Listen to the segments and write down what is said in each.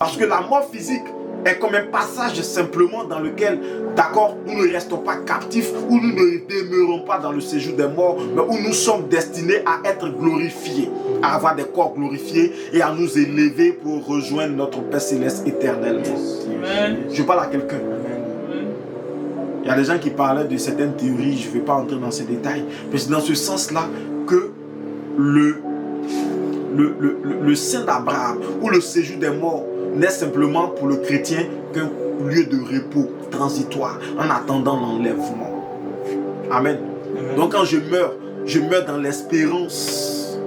Parce que la mort physique est comme un passage simplement dans lequel, d'accord, nous ne restons pas captifs, où nous ne demeurons pas dans le séjour des morts, mais où nous sommes destinés à être glorifiés, à avoir des corps glorifiés et à nous élever pour rejoindre notre Père Céleste éternellement. Amen. Je parle à quelqu'un. Il y a des gens qui parlaient de certaines théories, je ne vais pas entrer dans ces détails, mais c'est dans ce sens-là que le sein d'Abraham ou le séjour des morts n'est simplement pour le chrétien qu'un lieu de repos transitoire en attendant l'enlèvement. Amen. Donc quand je meurs dans l'espérance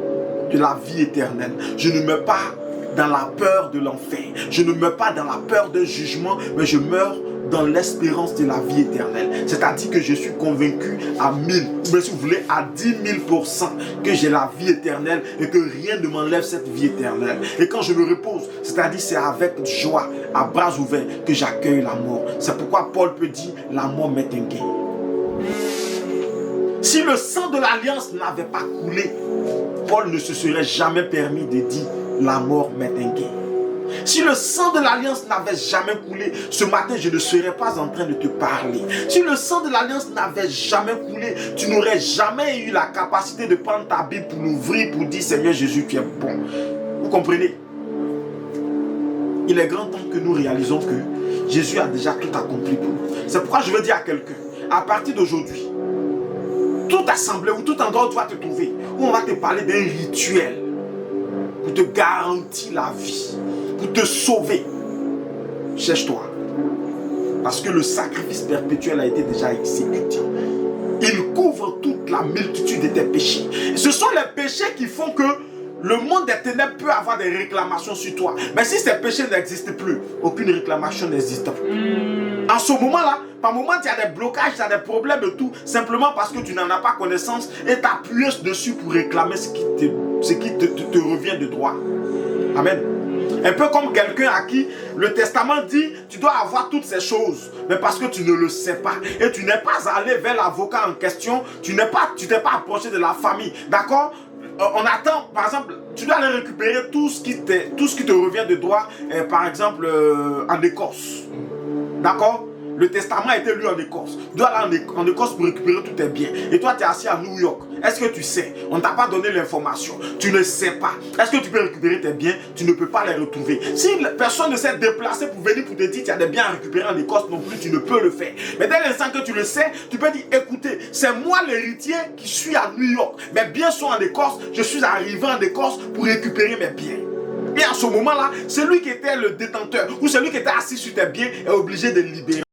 de la vie éternelle. Je ne meurs pas dans la peur de l'enfer. Je ne meurs pas dans la peur d'un jugement, mais je meurs dans l'espérance de la vie éternelle. C'est-à-dire que je suis convaincu à 1000, ou si vous voulez à 10 000% que j'ai la vie éternelle et que rien ne m'enlève cette vie éternelle. Et quand je me repose, c'est-à-dire c'est avec joie, à bras ouverts que j'accueille la mort. C'est pourquoi Paul peut dire la mort m'est un gain. Si le sang de l'alliance n'avait pas coulé, Paul ne se serait jamais permis de dire la mort m'est un gain. Si le sang de l'alliance n'avait jamais coulé, ce matin je ne serais pas en train de te parler. Si le sang de l'alliance n'avait jamais coulé, tu n'aurais jamais eu la capacité de prendre ta Bible pour l'ouvrir, pour dire Seigneur Jésus, tu es bon. Vous comprenez? Il est grand temps que nous réalisons que Jésus a déjà tout accompli pour nous. C'est pourquoi je veux dire à quelqu'un, à partir d'aujourd'hui, toute assemblée ou tout endroit où tu vas te trouver, où on va te parler d'un rituel pour te garantir la vie, pour te sauver, cherche-toi. Parce que le sacrifice perpétuel a été déjà exécuté. Il couvre toute la multitude de tes péchés. Ce sont les péchés qui font que le monde des ténèbres peut avoir des réclamations sur toi. Mais si ces péchés n'existent plus, aucune réclamation n'existe plus. En ce moment-là, par moment, tu as des blocages, tu as des problèmes de tout, simplement parce que tu n'en as pas connaissance et tu appuies dessus pour réclamer ce qui te revient de droit. Amen. Un peu comme quelqu'un à qui le testament dit tu dois avoir toutes ces choses, mais parce que tu ne le sais pas et tu n'es pas allé vers l'avocat en question, tu t'es pas approché de la famille, d'accord? On attend, par exemple, tu dois aller récupérer tout ce qui te revient de droit, par exemple en Écosse, d'accord? Le testament a été lu en Écosse. Tu dois aller en Écosse pour récupérer tous tes biens. Et toi, tu es assis à New York. Est-ce que tu sais? On ne t'a pas donné l'information. Tu ne sais pas. Est-ce que tu peux récupérer tes biens? Tu ne peux pas les retrouver. Si personne ne s'est déplacé pour venir pour te dire qu'il y a des biens à récupérer en Écosse non plus, tu ne peux le faire. Mais dès l'instant que tu le sais, tu peux dire, écoutez, c'est moi l'héritier qui suis à New York. Mes biens sont en Écosse. Je suis arrivé en Écosse pour récupérer mes biens. Et à ce moment-là, celui qui était le détenteur ou celui qui était assis sur tes biens est obligé de libérer.